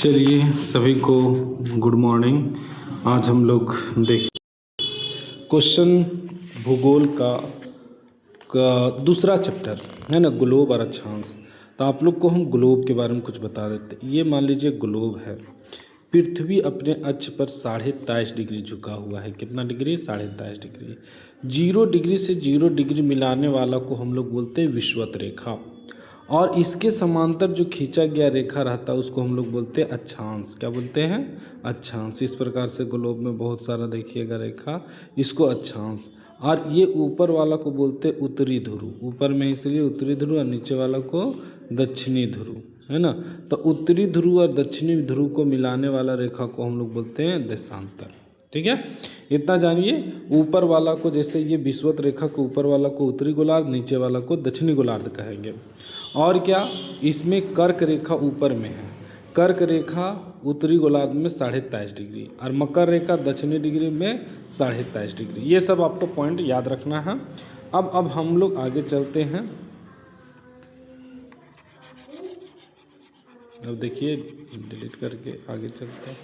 चलिए सभी को गुड मॉर्निंग। आज हम लोग देख क्वेश्चन भूगोल का दूसरा चैप्टर है ना, ग्लोब और अक्षांश। तो आप लोग को हम ग्लोब के बारे में कुछ बता देते हैं। ये मान लीजिए ग्लोब है, पृथ्वी अपने अक्ष पर 23.5 डिग्री झुका हुआ है। कितना डिग्री? 23.5 डिग्री। 0 डिग्री से 0 डिग्री मिलाने वाला को हम लोग बोलते हैं विषुवत रेखा, और इसके समांतर जो खींचा गया रेखा रहता है उसको हम लोग बोलते हैं अक्षांश। क्या बोलते हैं? अक्षांश। इस प्रकार से ग्लोब में बहुत सारा देखिएगा रेखा, इसको अक्षांश। और ये ऊपर वाला को बोलते हैं उत्तरी ध्रुव, ऊपर में इसलिए उत्तरी ध्रुव, और नीचे वाला को दक्षिणी ध्रुव, है ना। तो उत्तरी ध्रुव और दक्षिणी ध्रुव को मिलाने वाला रेखा को हम लोग बोलते हैं देशांतर। ठीक है, इतना जानिए। ऊपर वाला को, जैसे ये विषुवत रेखा के ऊपर वाला को उत्तरी गोलार्ध, नीचे वाला को दक्षिणी गोलार्ध कहेंगे। और क्या, इसमें कर्क रेखा ऊपर में है, कर्क रेखा उत्तरी गोलार्ध में 23.5 डिग्री, और मकर रेखा दक्षिणी डिग्री में 23.5 डिग्री। ये सब आपको पॉइंट याद रखना है। अब हम लोग आगे चलते हैं। अब देखिए, डिलीट करके आगे चलते हैं।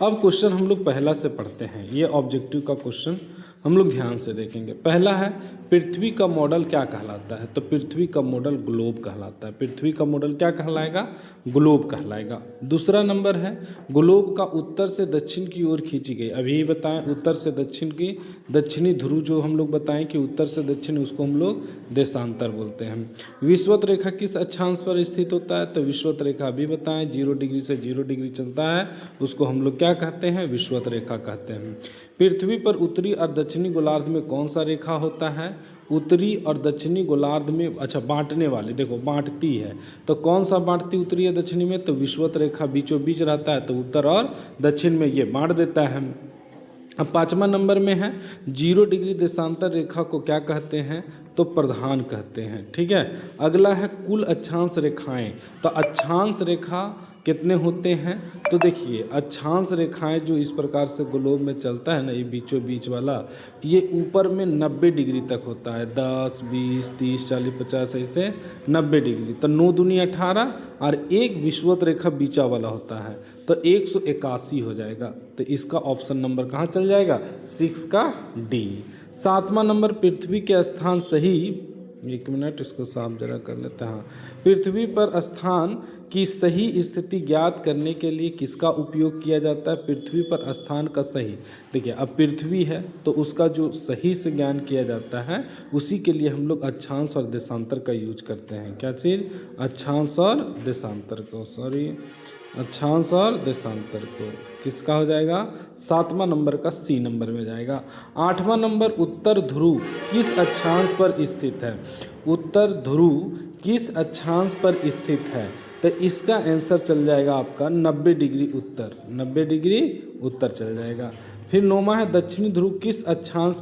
अब क्वेश्चन हम लोग पहला से पढ़ते हैं। ये ऑब्जेक्टिव का क्वेश्चन हम लोग ध्यान से देखेंगे। पहला है, पृथ्वी का मॉडल क्या कहलाता है? तो पृथ्वी का मॉडल ग्लोब कहलाता है। पृथ्वी का मॉडल क्या कहलाएगा? ग्लोब कहलाएगा। दूसरा नंबर है, ग्लोब का उत्तर से दक्षिण की ओर खींची गई। अभी बताएं, उत्तर से दक्षिण की दक्षिणी ध्रुव जो हम लोग बताएं कि उत्तर से दक्षिण, उसको हम लोग देशांतर बोलते हैं। विषुवत रेखा किस अक्षांश पर स्थित होता है? तो विषुवत रेखा भी बताएं, 0 डिग्री से 0 डिग्री चलता है, उसको हम लोग क्या कहते हैं? विषुवत रेखा कहते हैं। पृथ्वी पर उत्तरी और दक्षिणी गोलार्ध में कौन सा रेखा होता है? उत्तरी और दक्षिणी गोलार्ध में, अच्छा बांटने वाली, देखो बांटती है तो कौन सा बांटती उत्तरी या दक्षिणी में? तो विषुवत रेखा बीचों बीच रहता है, तो उत्तर और दक्षिण में ये बांट देता है। अब 5वां नंबर में है, 0 डिग्री देशांतर रेखा को क्या कहते हैं? तो प्रधान कहते हैं। ठीक है, अगला है कुल अक्षांश रेखाएं। तो अक्षांश रेखा कितने होते हैं? तो देखिए, अक्षांश रेखाएं जो इस प्रकार से ग्लोब में चलता है ना, ये बीचों बीच वाला, ये ऊपर में 90 डिग्री तक होता है। 10, 20, 30, 40, 50 ऐसे 90 डिग्री। तो 9 दूनी 18, और एक विषुवत रेखा बीचा वाला होता है, तो 181 हो जाएगा। तो इसका ऑप्शन नंबर कहाँ चल जाएगा? 6 का डी। 7वां नंबर, पृथ्वी के स्थान सही, 1 मिनट इसको साफ जरा कर लेते हैं। पृथ्वी पर स्थान की सही स्थिति ज्ञात करने के लिए किसका उपयोग किया जाता है? पृथ्वी पर स्थान का सही, देखिए अब पृथ्वी है तो उसका जो सही से ज्ञान किया जाता है, उसी के लिए हम लोग अक्षांश और देशांतर का यूज करते हैं। क्या चीज़? अक्षांश और देशांतर को, अक्षांश और देशांतर को। किसका हो जाएगा? 7वां नंबर का सी नंबर में जाएगा। 8वां नंबर, उत्तर ध्रुव किस अक्षांश पर स्थित है? उत्तर ध्रुव किस अक्षांश पर स्थित है? तो इसका आंसर चल जाएगा आपका 90 डिग्री उत्तर, 90 डिग्री उत्तर चल जाएगा। फिर 9वां है, दक्षिणी ध्रुव किस अक्षांश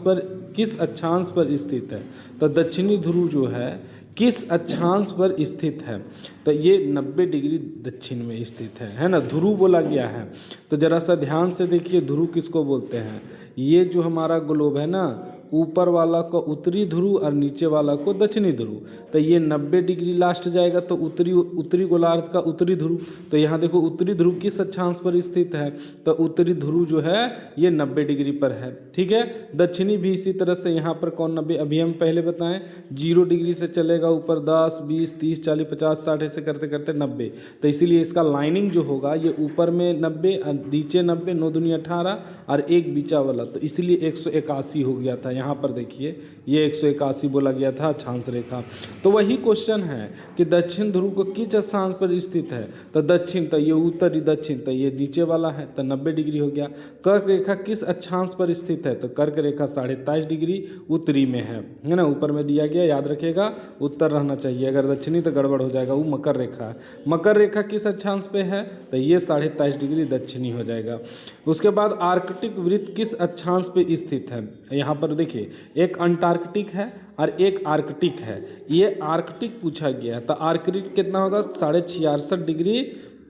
पर स्थित है? तो दक्षिणी ध्रुव जो है किस अक्षांश पर स्थित है? तो ये 90 डिग्री दक्षिण में स्थित है ना। ध्रुव बोला गया है, तो जरा सा ध्यान से देखिए, ध्रुव किसको बोलते हैं? ये जो हमारा ग्लोब है ना, ऊपर वाला को उत्तरी ध्रुव और नीचे वाला को दक्षिणी ध्रुव, तो ये 90 डिग्री लास्ट जाएगा, तो उत्तरी गोलार्ध का उत्तरी ध्रुव। तो यहाँ देखो, उत्तरी ध्रुव किस अक्षांश पर स्थित है? तो उत्तरी ध्रुव जो है ये 90 डिग्री पर है। ठीक है, दक्षिणी भी इसी तरह से, यहाँ पर कौन 90? अभी हम पहले बताएं, 0 डिग्री से चलेगा ऊपर 10, 20, 30, 40, 50, 60 ऐसे करते करते 90। तो इसीलिए इसका लाइनिंग जो होगा ये ऊपर में 90, नीचे 90, 9 दूनी 18, और एक बीचा वाला, तो इसलिए 181 हो गया था। यहाँ पर देखिए, ये 181 बोला गया था अक्षांश रेखा। तो वही क्वेश्चन है कि दक्षिण ध्रुव को किस अक्षांश पर स्थित है? तो दक्षिण, तो ये उत्तरी दक्षिण, तो ये नीचे वाला है, तो 90 डिग्री हो गया। कर्क रेखा किस अक्षांश पर स्थित है? तो कर्क रेखा 23.5 डिग्री उत्तरी में है ना, ऊपर में दिया गया, याद रखिएगा उत्तर रहना चाहिए, अगर दक्षिणी तो गड़बड़ हो जाएगा। वो मकर रेखा है, मकर रेखा किस अक्षांश पे है? तो ये 23.5 डिग्री दक्षिणी हो जाएगा। उसके बाद आर्कटिक वृत्त किस अक्षांश पे स्थित है? यहाँ पर देखिए, एक अंटार्कटिक है और एक आर्कटिक है। ये आर्कटिक पूछा गया है, तो आर्कटिक कितना होगा? 66.5 डिग्री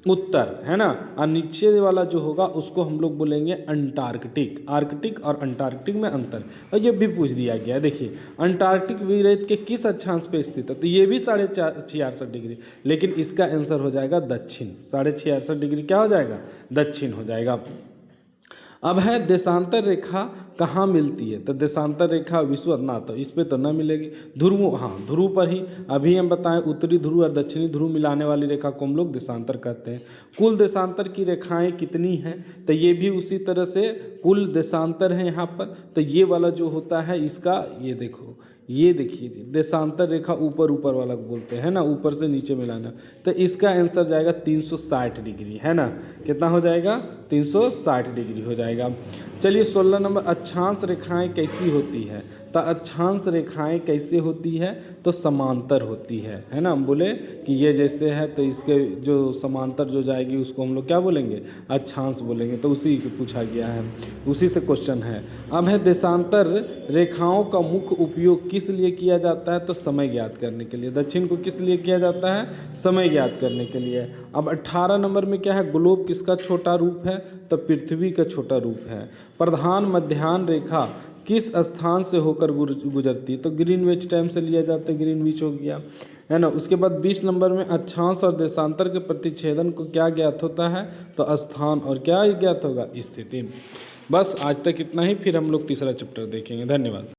उत्तर, है ना। और नीचे वाला जो होगा उसको हम लोग बोलेंगे अंटार्कटिक। आर्कटिक और अंटार्कटिक में अंतर, और ये भी पूछ दिया गया है। देखिए अंटार्कटिक विकृत के किस अक्षांश पे स्थित है, तो ये भी 66.5 डिग्री, लेकिन इसका आंसर हो जाएगा दक्षिण। 66.5 डिग्री क्या हो जाएगा, दक्षिण हो जाएगा। अब है देशांतर रेखा कहाँ मिलती है, तो देशांतर रेखा विषुवत ना, तो इस पे तो ना मिलेगी। ध्रुव, हाँ ध्रुव पर ही। अभी हम बताएं उत्तरी ध्रुव और दक्षिणी ध्रुव मिलाने वाली रेखा को हम लोग देशांतर कहते हैं। कुल देशांतर की रेखाएं कितनी हैं, तो ये भी उसी तरह से कुल देशांतर है यहाँ पर। तो ये वाला जो होता है इसका, ये देखो, ये देखिए देशांतर रेखा ऊपर ऊपर वाला बोलते हैं ना, ऊपर से नीचे मिलाना, तो इसका आंसर जाएगा 360 डिग्री, है ना। कितना हो जाएगा, 360 डिग्री हो जाएगा। चलिए 16 नंबर, अक्षांश रेखाएं कैसी होती है, तो अक्षांश रेखाएं कैसे होती है, तो समांतर होती है ना। हम बोले कि ये जैसे है तो इसके जो समांतर जो जाएगी उसको हम लोग क्या बोलेंगे, अक्षांश बोलेंगे। तो उसी को पूछा गया है, उसी से क्वेश्चन है। अब है देशांतर रेखाओं का मुख्य उपयोग किस लिए किया जाता है, तो समय ज्ञात करने के लिए। दक्षिण को किस लिए किया जाता है, समय ज्ञात करने के लिए। अब 18 नंबर में क्या है, ग्लोब किसका छोटा रूप है, तो पृथ्वी का छोटा रूप है। प्रधान मध्याह्न रेखा किस स्थान से होकर गुजरती है, तो ग्रीनविच टाइम से लिया जाता है, ग्रीनविच हो गया, है ना। उसके बाद 20 नंबर में अक्षांश और देशांतर के प्रतिच्छेदन को क्या ज्ञात होता है, तो स्थान, और क्या ज्ञात होगा, स्थिति। बस आज तक इतना ही, फिर हम लोग तीसरा चैप्टर देखेंगे। धन्यवाद।